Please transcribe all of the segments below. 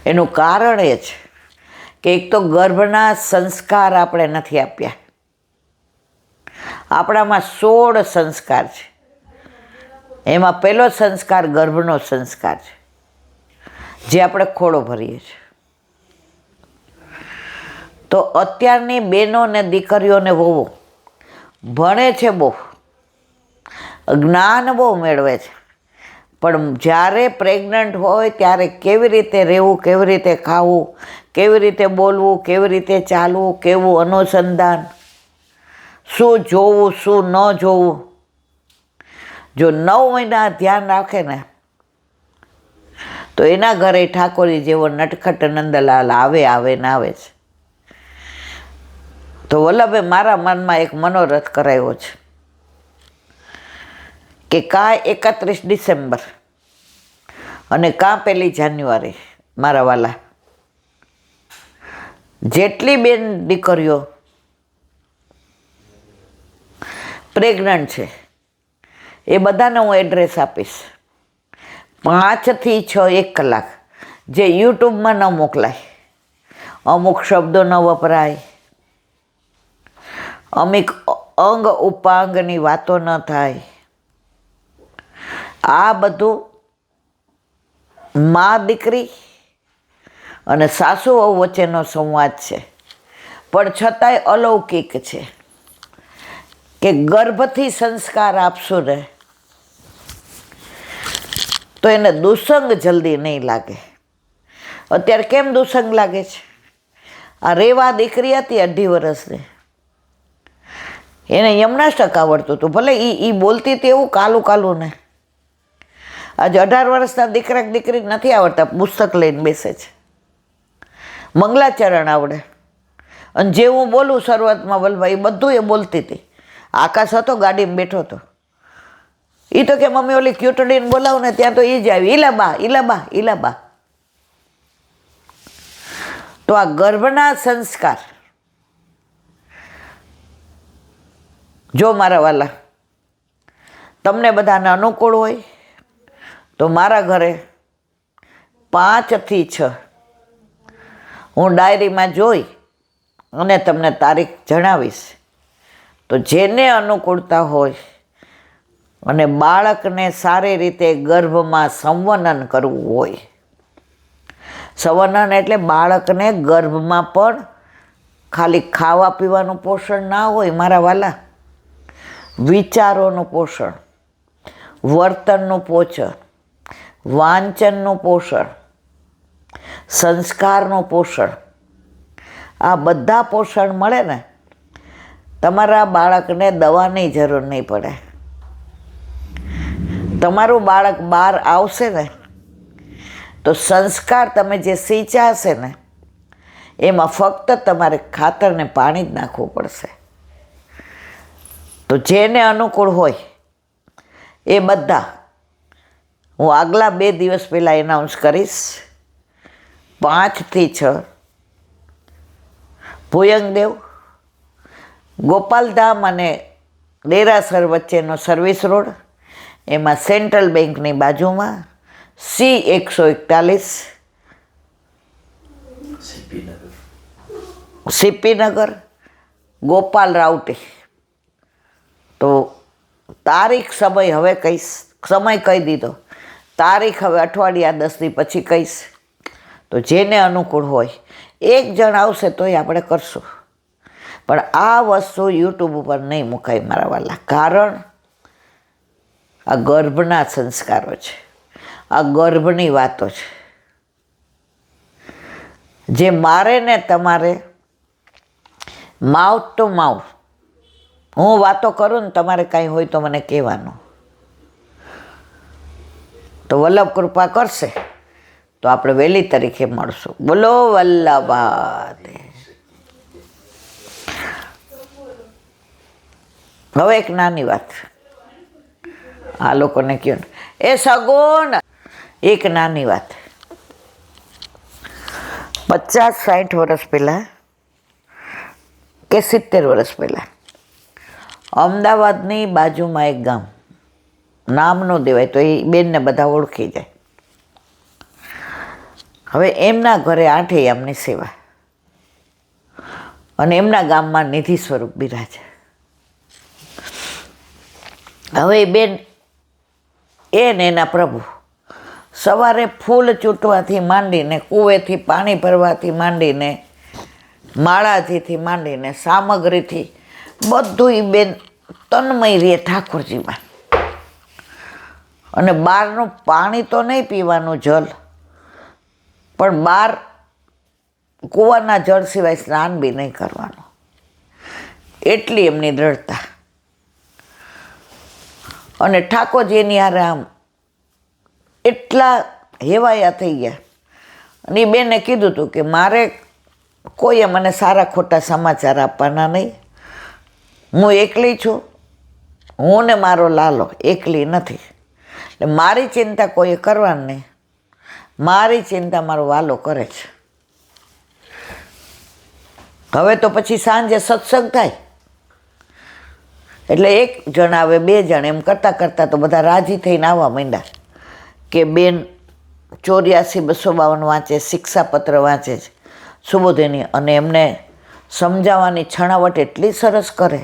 એનું કારણ એ છે કે એક તો ગર્ભના સંસ્કાર આપણે નથી આપ્યા. આપણામાં 16 સંસ્કાર છે. એમાં પહેલો સંસ્કાર ગર્ભનો સંસ્કાર છે, જે આપણે ખોળો ભરીએ છીએ. તો અત્યારની બહેનો ને દીકરીઓને વહુઓ ભણે છે બહુ, જ્ઞાન બહુ મેળવે છે, પણ જ્યારે પ્રેગ્નન્ટ હોય ત્યારે કેવી રીતે રહેવું, કેવી રીતે ખાવું, કેવી રીતે બોલવું, કેવી રીતે ચાલવું, કેવું અનુસંધાન, શું જોવું, શું ન જોવું, જો 9 મહિના ધ્યાન રાખે ને તો એના ઘરે ઠાકોરી જેવો નટખટ નંદલાલ આવે ને આવે છે. તો વલ્લભે મારા મનમાં એક મનોરથ કરાવ્યો છે કે કાં 31 ડિસેમ્બર અને કાં 1 જાન્યુઆરી, મારા વાલા, જેટલી બેન દીકરીઓ પ્રેગ્નન્ટ છે એ બધાને હું એડ્રેસ આપીશ. 5 થી 6 1 કલાક જે યુટ્યુબમાં ન મોકલાય, અમુક શબ્દો ન વપરાય, અમુક અંગ ઉપાંગની વાતો ન થાય. આ બધું મા દીકરી અને સાસુ વહુ વચ્ચેનો સંવાદ છે, પણ છતાંય અલૌકિક છે કે ગર્ભથી સંસ્કાર આપશું ને તો એને દુસંગ જલ્દી નહીં લાગે. અત્યારે કેમ દુસંગ લાગે છે? આ રેવા દીકરી હતી 2.5 વર્ષની, એને યમનાષ્ટક આવડતું હતું, ભલે એ બોલતી હતી એવું કાલું ને. આજે 18 વર્ષના દીકરા દીકરી નથી આવડતા, પુસ્તક લઈને બેસે છે. મંગલાચરણ આવડે, અને જે હું બોલું શરૂઆતમાં વલ્લભાઈ બધું એ બોલતી હતી. આકાશ હતો ગાડીમાં બેઠો હતો, એ તો કે મમ્મી ઓલી ક્યુટડીને બોલાવું ને ત્યાં તો એ જ આવી, ઈલાબા. તો આ ગર્ભના સંસ્કાર, જો મારા વાલા તમને બધાને અનુકૂળ હોય તો મારા ઘરે 5 થી 6 હું ડાયરીમાં જોઈ અને તમને તારીખ જણાવીશ. તો જેને અનુકૂળતા હોય અને બાળકને સારી રીતે ગર્ભમાં સંવનન કરવું હોય, સંવનન એટલે બાળકને ગર્ભમાં પણ ખાલી ખાવા પીવાનું પોષણ ના હોય મારા વાલા, વિચારોનું પોષણ, વર્તનનું પોષણ, વાંચનનું પોષણ, સંસ્કારનું પોષણ, આ બધા પોષણ મળે ને તમારા બાળકને દવાની જરૂર નહીં પડે. તમારું બાળક બહાર આવશે ને તો સંસ્કાર તમે જે સિંચ્યા હશે ને એમાં ફક્ત તમારે ખાતર ને પાણી જ નાખવું પડશે. તો જેને અનુકૂળ હોય એ બધા હું આગલા 2 દિવસ પહેલાં એનાઉન્સ કરીશ. 5 થી 6 ભુયંગદેવ, ગોપાલધામ અને દેરાસર વચ્ચેનો સર્વિસ રોડ, એમાં સેન્ટ્રલ બેંકની બાજુમાં C141 સીપીનગર, ગોપાલ રાવટી. તો તારીખ સમય હવે કહીશ, સમય કહી દીધો, તારીખ હવે અઠવાડિયા 10 દી પછી કહીશ. તો જેને અનુકૂળ હોય 1 જણ આવશે તોય આપણે કરશું, પણ આ વસ્તુ યુટ્યુબ ઉપર નહીં મુકાય મારા વાલા. કારણ આ ગર્ભના સંસ્કારો છે, આ ગર્ભની વાતો છે, જે મારે ને તમારે માઉથ ટુ માઉથ હું વાતો કરું ને તમારે કાંઈ હોય તો મને કહેવાનું. તો વલ્લભ કૃપા કરશે તો આપણે વહેલી તારીખે મળશું. બોલો વલ્લભા. હવે એક નાની વાત આ લોકોને કહો ને, એ સગુણ, એક નાની વાત. 50-60 વર્ષ પહેલાં કે 70 વર્ષ પહેલાં અમદાવાદની બાજુમાં એક ગામ, નામ ન દેવાય તો એ બેનને બધા ઓળખી જાય, હવે એમના ઘરે આઠેયામની સેવા અને એમના ગામમાં નિધિ સ્વરૂપ બિરાજે. હવે એ બેન એ ને એના પ્રભુ સવારે ફૂલ ચૂંટવાથી માંડીને, કૂવેથી પાણી ભરવાથી માંડીને, માળાજીથી માંડીને, સામગ્રીથી બધું એ બેન તન્મય રહે ઠાકોરજીમાં. અને બહારનું પાણી તો નહીં પીવાનું, જલ પણ બહાર કૂવાના જળ સિવાય સ્નાન બી નહીં કરવાનું, એટલી એમની દ્રઢતા. અને ઠાકોરજીની હારે આમ એટલા હેવાયા થઈ ગયા. અને એ બેને કીધું હતું કે મારે કોઈએ મને સારા ખોટા સમાચાર આપવાના નહીં, હું એકલી છું, હું ને મારો લાલો એકલી નથી, એટલે મારી ચિંતા કોઈએ કરવાની નહીં, મારી ચિંતા મારો વાલો કરે છે. હવે તો પછી સાંજે સત્સંગ થાય એટલે એક જણ આવે, બે જણ, એમ કરતાં કરતાં તો બધા રાજી થઈને આવવા માંડ્યા કે બેન 84-252 વાંચે, શિક્ષાપત્ર વાંચે છે સુબોધિની, અને એમને સમજાવવાની છણાવટ એટલી સરસ કરે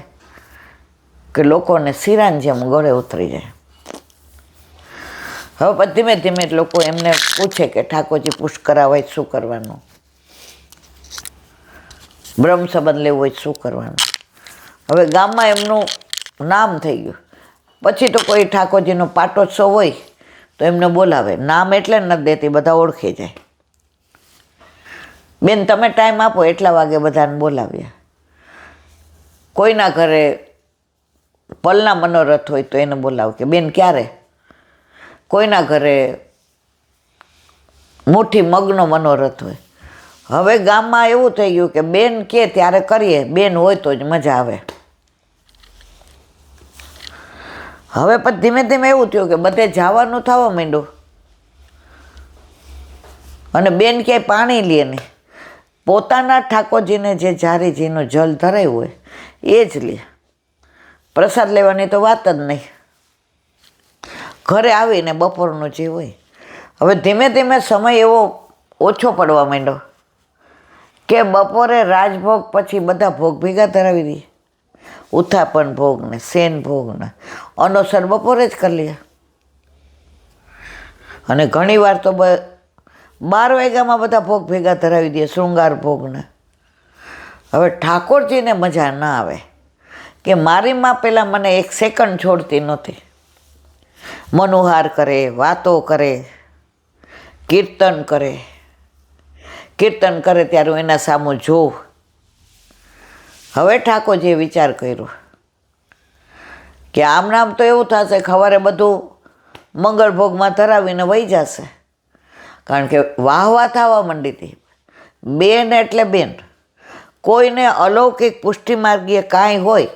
કે લોકોને શિરાની જેમ ગળે ઉતરી જાય. હવે પછી ધીમે ધીમે લોકો એમને પૂછે કે ઠાકોરજી પુષ્કરા હોય શું કરવાનું, બ્રહ્મ સંબંધ લેવું હોય શું કરવાનું. હવે ગામમાં એમનું નામ થઈ ગયું. પછી તો કોઈ ઠાકોરજીનો પાટોત્સવ હોય તો એમને બોલાવે, નામ એટલે નથી દેતી, બધા ઓળખી જાય. બેન તમે ટાઈમ આપો, એટલા વાગે બધાને બોલાવ્યા. કોઈના ઘરે પલના મનોરથ હોય તો એને બોલાવ કે બેન ક્યારે. કોઈના ઘરે મુઠ્ઠી મગનો મનોરથ હોય. હવે ગામમાં એવું થઈ ગયું કે બેન કે ત્યારે કરીએ, બેન હોય તો જ મજા આવે. હવે પછી ધીમે ધીમે એવું થયું કે બધે જવાનું થવા માંડ્યું. અને બેન ક્યાંય પાણી લે નહીં, પોતાના ઠાકોરજીને જે જારીજીનું જલ ધરાયું હોય એ જ લે. પ્રસાદ લેવાની તો વાત જ નહીં. ઘરે આવીને બપોરનું જે હોય. હવે ધીમે ધીમે સમય એવો ઓછો પડવા માંડ્યો કે બપોરે રાજભોગ પછી બધા ભોગ ભેગા ધરાવી દઈએ. ઉત્થાપન ભોગ ને શેન ભોગ ને અનોસર બપોરે જ કરી લે. અને ઘણીવાર તો 12 વાગ્યામાં બધા ભોગ ભેગા ધરાવી દે, શૃંગાર ભોગને. હવે ઠાકોરજીને મજા ના આવે કે મારી માં પેલા મને એક સેકન્ડ છોડતી નહોતી. મનોહાર કરે, વાતો કરે, કીર્તન કરે. કીર્તન કરે ત્યારે હું એના સામું જોઉં. હવે ઠાકોરજીએ વિચાર કર્યો કે આમ નામ તો એવું થશે સવારે બધું મંગળ ભોગમાં ધરાવીને વહી જશે. કારણ કે વાહવા થવા માંડી હતી. બેન એટલે બેન, કોઈને અલૌકિક પુષ્ટિમાર્ગીય કાંઈ હોય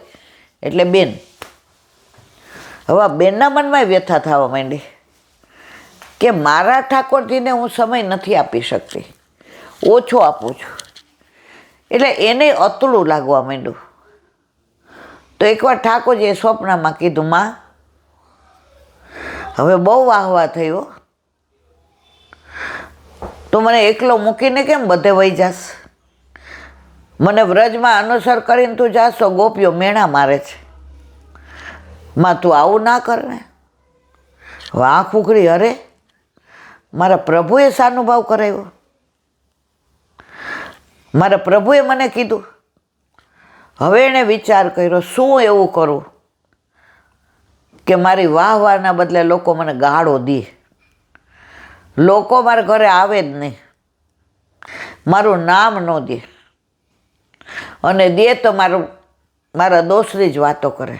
એટલે બેન. હવે બેનના મનમાં વ્યથા થવા માંડી કે મારા ઠાકોરજીને હું સમય નથી આપી શકતી, ઓછો આપું છું. એટલે એને અતળું લાગવા માંડ્યું. તો એકવાર ઠાકોરજીએ સ્વપ્નમાં કીધું, માં હવે બહુ વાહવા થયો, તો મને એકલો મૂકીને કેમ બધે વહી જાસ? મને વ્રજમાં અનુસર કરીને તું જાસ તો ગોપીઓ મેણા મારે છે. માં તું આવું ના કર ને. આંખ ઉઘડી, અરે મારા પ્રભુએ સાનુભાવ કરાવ્યો. મારા પ્રભુએ મને કીધું. હવે એણે વિચાર કર્યો શું એવું કરું કે મારી વાહવાના બદલે લોકો મને ગાળો દે, લોકો મારા ઘરે આવે જ નહીં, મારું નામ ન દે, અને દે તો મારા દોષની જ વાતો કરે.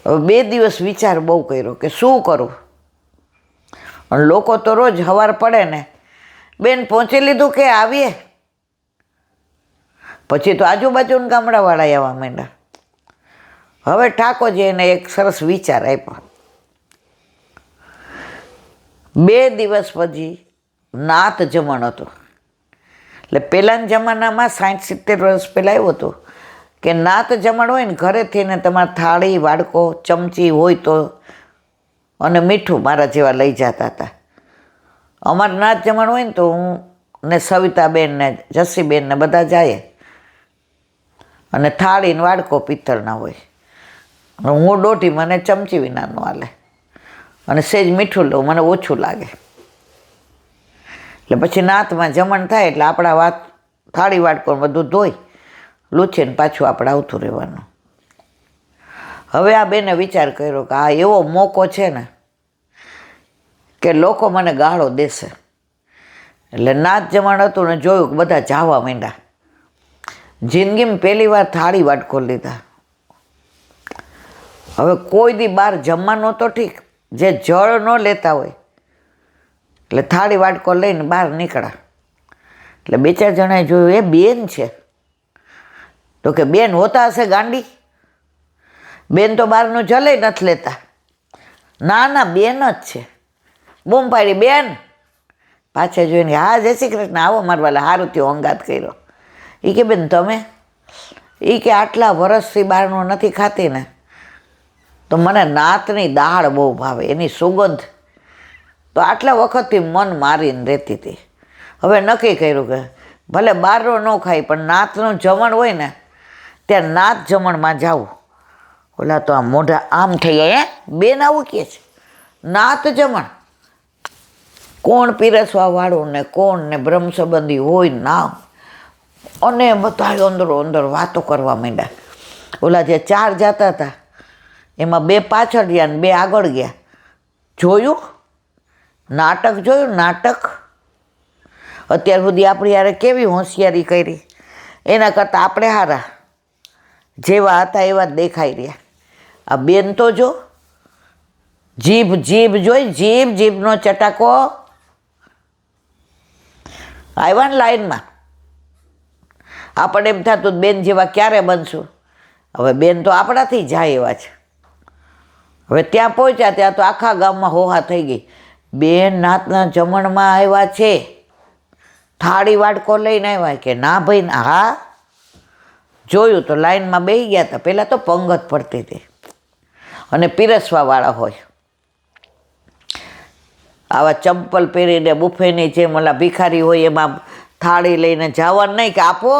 હવે 2 દિવસ વિચાર બહુ કર્યો કે શું કરું. પણ લોકો તો રોજ સવાર પડે ને બેન પહોંચી લીધું કે આવીએ. પછી તો આજુબાજુના ગામડાવાળા આવવા માંડ્યા. હવે ઠાકોરજી એને એક સરસ વિચાર આપ્યો. 2 દિવસ પછી નાત જમણ હતું. એટલે પહેલાંના જમાનામાં 60-70 વર્ષ પહેલાં એવું હતું કે નાત જમણ હોય ને ઘરેથી ને તમારે થાળી, વાડકો, ચમચી હોય તો, અને મીઠું મારા જેવા લઈ જતા હતા. અમારે નાચ જમણ હોય ને તો હું ને સવિતાબેન ને જસીબેન ને બધા જાય, અને થાળી ને વાડકો પિત્તળના હોય. હું દોઢી, મને ચમચી વિનાનું હાલે, અને સેજ મીઠું લઉં, મને ઓછું લાગે. એટલે પછી નાતમાં જમણ થાય એટલે આપણા વાત થાળી વાડકો બધું ધોઈ લૂછીને પાછું આપણે આવતું રહેવાનું. હવે આ બેને વિચાર કર્યો કે આ એવો મોકો છે ને કે લોકો મને ગાળો દેશે. એટલે નાચ જમણ હતું ને જોયું કે બધા જાવા માંડ્યા. જિંદગીમાં પહેલી વાર થાળી વાટકો લીધા. હવે કોઈ દી બહાર જમવાનું તો ઠીક, જે જળ ન લેતા હોય એટલે થાળી વાટકો લઈને બહાર નીકળ્યા. એટલે બે ચાર જણાએ જોયું એ બેન છે. તો કે બેન હોતા હશે ગાંડી, બેન તો બહારનું જલે નથી લેતા. ના ના, બેન જ છે. બૂમ પાડી, બેન. પાછા જોઈને, હા જય શ્રી કૃષ્ણ, આવો મારવાલા, સારું થયું અંગાત કર્યો. એ કે બેન તમે? એ કે આટલા વર્ષથી બહારનું નથી ખાતી ને તો મને નાતની દાળ બહુ ભાવે, એની સુગંધ તો આટલા વખતથી મન મારીને રહેતી હતી. હવે નક્કી કર્યું કે ભલે બહારનું ન ખાય પણ નાતનું જમણ હોય ને ત્યાં નાત જમણમાં જાવું. ઓલા તો આમ મોઢા આમ થઈ ગયા, બેન આવું કહે છે નાત જમણ? કોણ પીરસવા વાળું ને કોણ ને બ્રહ્મ સંબંધી હોય ના. અને બધા અંદરો અંદર વાતો કરવા માંડ્યા. ઓલા જે 4 જતા હતા એમાં 2 પાછળ ગયા ને 2 આગળ ગયા. જોયું નાટક, જોયું નાટક. અત્યાર સુધી આપણી યારે કેવી હોશિયારી કરી, એના કરતાં આપણે હારા, જેવા હતા એવા જ દેખાઈ રહ્યા. આ બેન તો જો જીભ જીભ જોઈ, જીભ જીભનો ચટાકો. આવ્યા ને લાઈનમાં. આપણને એમ થતું બેન જેવા ક્યારે બનશું. હવે બેન તો આપણાથી જાય એવા છે. હવે ત્યાં પહોંચ્યા ત્યાં તો આખા ગામમાં હોહા થઈ ગઈ, બેન નાતના જમણમાં આવ્યા છે, થાળી વાડકો લઈને આવ્યા. કે ના ભાઈ, હા. જોયું તો લાઈનમાં બેસી ગયા હતા. પહેલાં તો પંગત પડતી હતી અને પીરસવાવાળા હોય આવા ચંપલ પહેરીને બુફેની જેમ ઓલા ભિખારી હોય એમાં થાળી લઈને જવાનું નહીં કે આપો.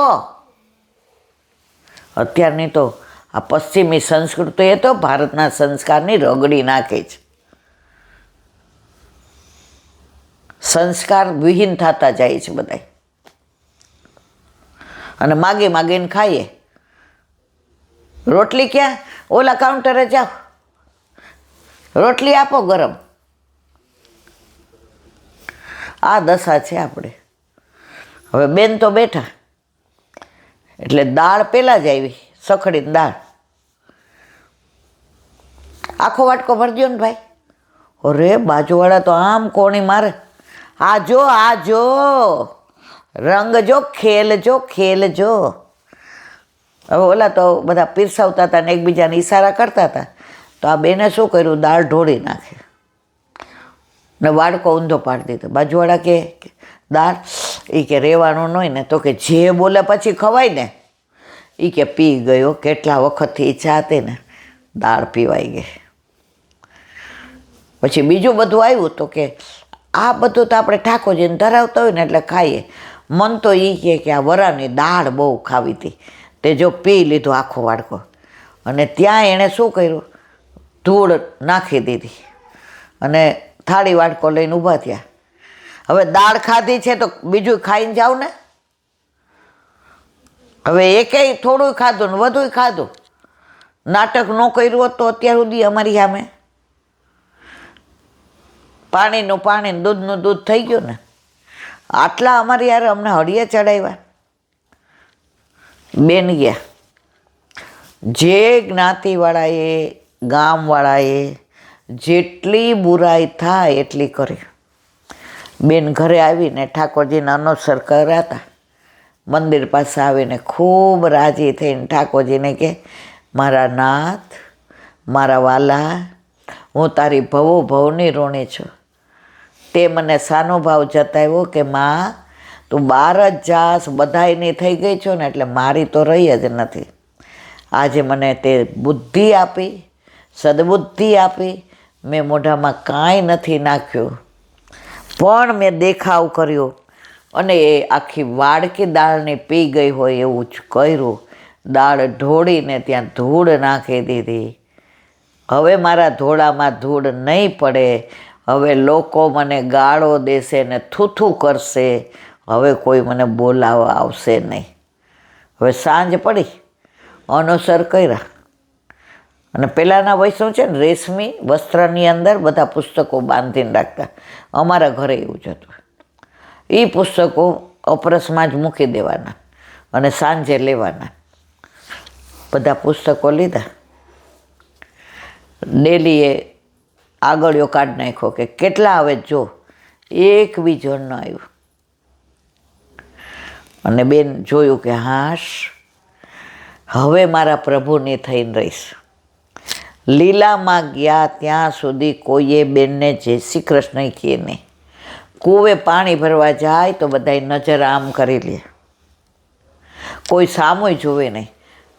અત્યારની તો આ પશ્ચિમી સંસ્કૃતિ તો ભારતના સંસ્કારની રગડી નાખે છે. સંસ્કાર વિહીન થતા જાય છે બધા, અને માગી માગીને ખાઈએ. રોટલી ક્યાં? ઓલા કાઉન્ટરે જાઓ, રોટલી આપો ગરમ. આ દશા છે આપણે. હવે બેન તો બેઠા એટલે દાળ પહેલાં જ આવી, સખડીને દાળ. આખો વાટકો ભરજો ને ભાઈ. અરે બાજુવાળા તો આમ કોણી મારે. આ જો, આ જો, રંગ જો, ખેલ જો, ખેલ જો. હવે ઓલા તો બધા પીરસાવતા હતા ને એકબીજાને ઈશારા કરતા હતા. તો આ બેને શું કર્યું, દાળ ઢોળી નાખી ને વાડકો ઊંધો પાડી દીધો. બાજુવાળા કે દાળ, એ કે રહેવાનું ન હોય ને તો કે જે બોલે પછી ખવાય ને. એ કે પી ગયો, કેટલા વખતથી ઈચ્છા હતી ને દાળ પીવાઈ ગઈ. પછી બીજું બધું આવ્યું તો કે આ બધું તો આપણે ઠાકોરજીને ધરાવતા હોય ને એટલે ખાઈએ. મન તો એ કહે કે આ વરાની દાળ બહુ ખાવી હતી, તે જો પી લીધો આખો વાડકો. અને ત્યાં એણે શું કર્યું, ધૂળ નાખી દીધી અને થાળી વાડકો લઈને ઊભા થયા. હવે દાળ ખાધી છે તો બીજું ખાઈને જાવ ને. હવે એકેય થોડું ખાધું ને વધું ખાધું. નાટક ન કર્યું હોત તો અત્યાર સુધી અમારી સામે પાણીનું પાણી, દૂધનું દૂધ થઈ ગયું ને. આટલા અમારી યાર અમને હળીએ ચડાવ્યા. બેન ગયા. જે જ્ઞાતિવાળાએ, ગામવાળાએ જેટલી બુરાઈ થાય એટલી કરી. બેન ઘરે આવીને ઠાકોરજીને અનુસર કર્યા હતા. મંદિર પાસે આવીને ખૂબ રાજી થઈને ઠાકોરજીને કે મારા નાથ, મારા વાલા, હું તારી ભવો ભવની ઋણી છું. તે મને સાનુભાવ જતાવ્યો કે માં તું બહાર જ જાસ, બધાયની થઈ ગઈ છો ને એટલે મારી તો રહી જ નથી. આજે મને તે બુદ્ધિ આપી, સદબુદ્ધિ આપી, મેં મોઢામાં કાંઈ નથી નાખ્યું, પણ મેં દેખાવ કર્યો અને એ આખી વાડકી દાળને પી ગઈ હોય એવું જ કર્યું. દાળ ઢોળીને ત્યાં ધૂળ નાખી દીધી. હવે મારા ધોળામાં ધૂળ નહીં પડે. હવે લોકો મને ગાળો દેશે ને થૂથું કરશે. હવે કોઈ મને બોલાવવા આવશે નહીં. હવે સાંજ પડી, અનુસર કર્યા. અને પહેલાંના વૈષ્ણવ છે ને રેશમી વસ્ત્રની અંદર બધા પુસ્તકો બાંધીને રાખતા. અમારા ઘરે એવું જ હતું. એ પુસ્તકો અપરસમાં જ મૂકી દેવાના અને સાંજે લેવાના. બધા પુસ્તકો લીધા. ડેલીએ આગળિયો કાઢી નાખ્યો કે કેટલા આવે જો. એક બી જણ ન આવ્યું. અને બેન જોયું કે હાશ, હવે મારા પ્રભુની થઈને રહીશ. લીલામાં ગયા ત્યાં સુધી કોઈએ બેનને જય શ્રી કૃષ્ણ કહે નહીં. કૂવે પાણી ભરવા જાય તો બધાય નજર આમ કરી લે, કોઈ સામું જોવે નહીં.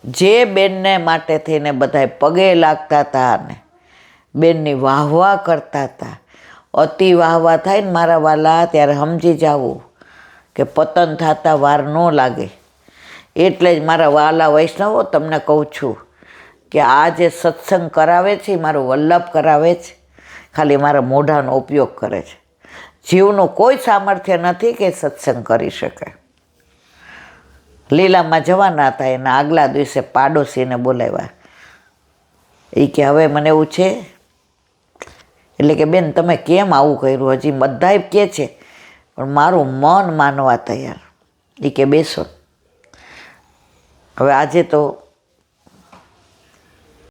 જે બેનને માટે થઈને બધાય પગે લાગતા હતા ને બેનની વાહવા કરતા હતા. અતિ વાહવા થાય ને મારા વાલા ત્યારે સમજી જાવું કે પતન થતા વાર ન લાગે. એટલે જ મારા વાલા વૈષ્ણવો તમને કહું છું કે આ જે સત્સંગ કરાવે છે એ મારો વલ્લભ કરાવે છે, ખાલી મારા મોઢાનો ઉપયોગ કરે છે. જીવનું કોઈ સામર્થ્ય નથી કે સત્સંગ કરી શકે. લીલામાં જવાના હતા, એના આગલા દિવસે પાડોશીને બોલાવ્યા. એ કે હવે મને એવું છે, એટલે કે બેન તમે કેમ આવું કર્યું? હજી બધાય કહે છે પણ મારું મન માનવા તૈયાર. એ કે બેસો. હવે આજે તો